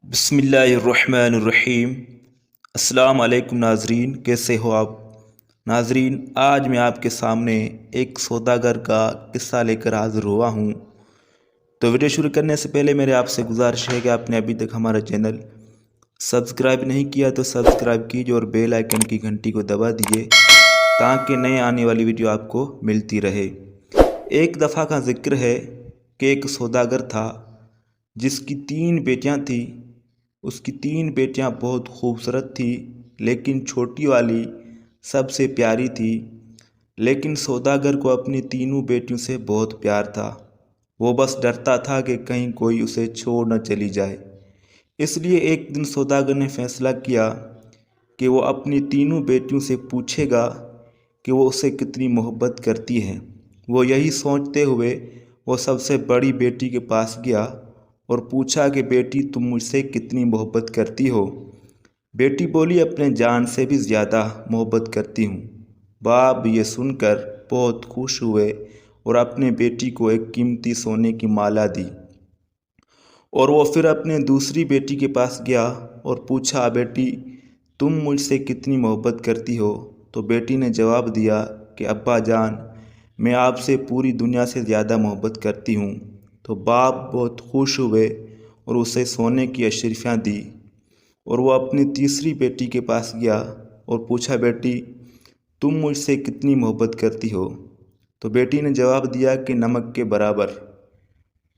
بسم اللہ الرحمن الرحیم۔ السلام علیکم ناظرین، کیسے ہو آپ؟ ناظرین، آج میں آپ کے سامنے ایک سوداگر کا قصہ لے کر حاضر ہوا ہوں۔ تو ویڈیو شروع کرنے سے پہلے میرے آپ سے گزارش ہے کہ آپ نے ابھی تک ہمارا چینل سبسکرائب نہیں کیا تو سبسکرائب کیجیے اور بیل آئیکن کی گھنٹی کو دبا دیجیے تاکہ نئے آنے والی ویڈیو آپ کو ملتی رہے۔ ایک دفعہ کا ذکر ہے کہ ایک سوداگر تھا جس کی 3 بیٹیاں تھیں۔ اس کی 3 بیٹیاں بہت خوبصورت تھیں، لیکن چھوٹی والی سب سے پیاری تھی۔ لیکن سوداگر کو اپنی تینوں بیٹیوں سے بہت پیار تھا۔ وہ بس ڈرتا تھا کہ کہیں کوئی اسے چھوڑ نہ چلی جائے۔ اس لیے ایک دن سوداگر نے فیصلہ کیا کہ وہ اپنی تینوں بیٹیوں سے پوچھے گا کہ وہ اسے کتنی محبت کرتی ہیں۔ وہ یہی سوچتے ہوئے وہ سب سے بڑی بیٹی کے پاس گیا اور پوچھا کہ بیٹی، تم مجھ سے کتنی محبت کرتی ہو؟ بیٹی بولی، اپنے جان سے بھی زیادہ محبت کرتی ہوں۔ باپ یہ سن کر بہت خوش ہوئے اور اپنے بیٹی کو ایک قیمتی سونے کی مالا دی، اور وہ پھر اپنے دوسری بیٹی کے پاس گیا اور پوچھا، بیٹی تم مجھ سے کتنی محبت کرتی ہو؟ تو بیٹی نے جواب دیا کہ ابا جان، میں آپ سے پوری دنیا سے زیادہ محبت کرتی ہوں۔ تو باپ بہت خوش ہوئے اور اسے سونے کی اشرفیاں دی، اور وہ اپنی تیسری بیٹی کے پاس گیا اور پوچھا، بیٹی تم مجھ سے کتنی محبت کرتی ہو؟ تو بیٹی نے جواب دیا کہ نمک کے برابر۔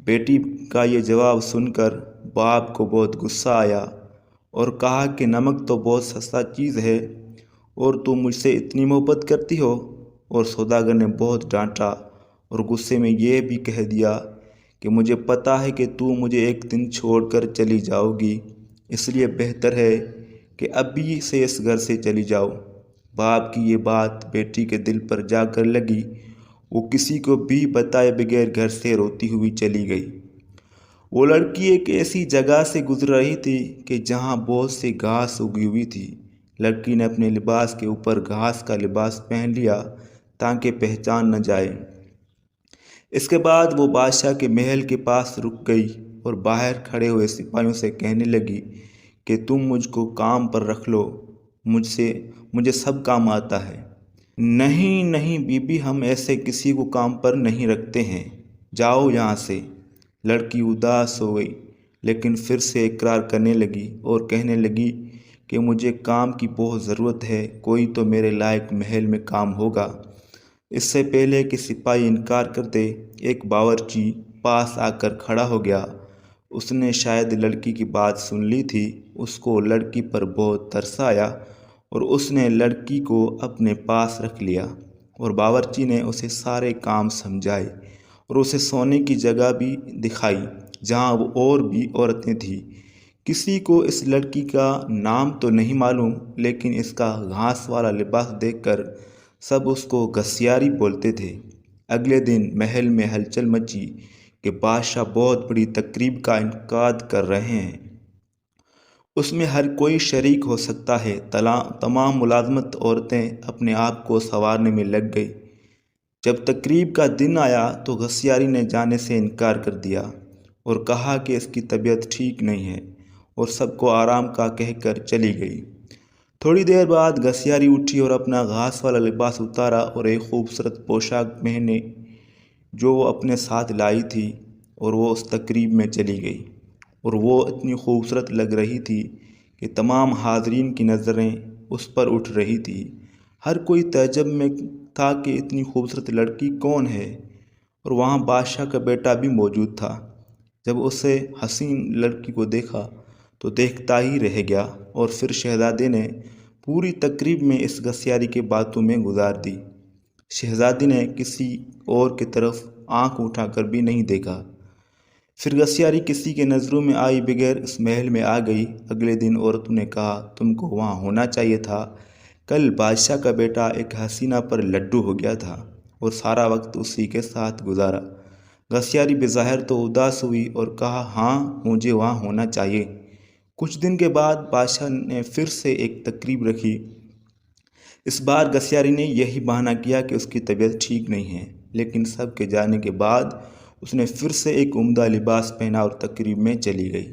بیٹی کا یہ جواب سن کر باپ کو بہت غصہ آیا اور کہا کہ نمک تو بہت سستا چیز ہے اور تم مجھ سے اتنی محبت کرتی ہو؟ اور سوداگر نے بہت ڈانٹا اور غصے میں یہ بھی کہہ دیا کہ مجھے پتہ ہے کہ تو مجھے ایک دن چھوڑ کر چلی جاؤ گی، اس لیے بہتر ہے کہ ابھی سے اس گھر سے چلی جاؤ۔ باپ کی یہ بات بیٹی کے دل پر جا کر لگی۔ وہ کسی کو بھی بتائے بغیر گھر سے روتی ہوئی چلی گئی۔ وہ لڑکی ایک ایسی جگہ سے گزر رہی تھی کہ جہاں بہت سی گھاس اگی ہوئی تھی۔ لڑکی نے اپنے لباس کے اوپر گھاس کا لباس پہن لیا تاکہ پہچان نہ جائے۔ اس کے بعد وہ بادشاہ کے محل کے پاس رک گئی اور باہر کھڑے ہوئے سپاہیوں سے کہنے لگی کہ تم مجھ کو کام پر رکھ لو، مجھے سب کام آتا ہے۔ نہیں نہیں بی بی، ہم ایسے کسی کو کام پر نہیں رکھتے ہیں، جاؤ یہاں سے۔ لڑکی اداس ہو گئی، لیکن پھر سے اقرار کرنے لگی اور کہنے لگی کہ مجھے کام کی بہت ضرورت ہے، کوئی تو میرے لائق محل میں کام ہوگا۔ اس سے پہلے کہ سپاہی انکار کر دے، ایک باورچی پاس آ کر کھڑا ہو گیا۔ اس نے شاید لڑکی کی بات سن لی تھی۔ اس کو لڑکی پر بہت ترس آیا اور اس نے لڑکی کو اپنے پاس رکھ لیا، اور باورچی نے اسے سارے کام سمجھائے اور اسے سونے کی جگہ بھی دکھائی جہاں وہ اور بھی عورتیں تھیں۔ کسی کو اس لڑکی کا نام تو نہیں معلوم، لیکن اس کا گھاس والا لباس دیکھ کر سب اس کو گھسیاری بولتے تھے۔ اگلے دن محل میں ہلچل مچی کہ بادشاہ بہت بڑی تقریب کا انعقاد کر رہے ہیں، اس میں ہر کوئی شریک ہو سکتا ہے۔ تمام ملازمت عورتیں اپنے آپ کو سنوارنے میں لگ گئی۔ جب تقریب کا دن آیا تو گھسیاری نے جانے سے انکار کر دیا اور کہا کہ اس کی طبیعت ٹھیک نہیں ہے، اور سب کو آرام کا کہہ کر چلی گئی۔ تھوڑی دیر بعد گھسیاری اٹھی اور اپنا گھاس والا لباس اتارا اور ایک خوبصورت پوشاک پہنے جو وہ اپنے ساتھ لائی تھی، اور وہ اس تقریب میں چلی گئی، اور وہ اتنی خوبصورت لگ رہی تھی کہ تمام حاضرین کی نظریں اس پر اٹھ رہی تھی۔ ہر کوئی تعجب میں تھا کہ اتنی خوبصورت لڑکی کون ہے، اور وہاں بادشاہ کا بیٹا بھی موجود تھا۔ جب اسے حسین لڑکی کو دیکھا تو دیکھتا ہی رہ گیا، اور پھر شہزادے نے پوری تقریب میں اس گھسیاری کے باتوں میں گزار دی۔ شہزادی نے کسی اور کی طرف آنکھ اٹھا کر بھی نہیں دیکھا۔ پھر گھسیاری کسی کے نظروں میں آئی بغیر اس محل میں آ گئی۔ اگلے دن عورتوں نے کہا، تم کو وہاں ہونا چاہیے تھا، کل بادشاہ کا بیٹا ایک حسینہ پر لڈو ہو گیا تھا اور سارا وقت اسی کے ساتھ گزارا۔ گھسیاری بظاہر تو اداس ہوئی اور کہا، ہاں مجھے وہاں ہونا چاہیے۔ کچھ دن کے بعد بادشاہ نے پھر سے ایک تقریب رکھی۔ اس بار گھسیاری نے یہی بہانہ کیا کہ اس کی طبیعت ٹھیک نہیں ہے، لیکن سب کے جانے کے بعد اس نے پھر سے ایک عمدہ لباس پہنا اور تقریب میں چلی گئی۔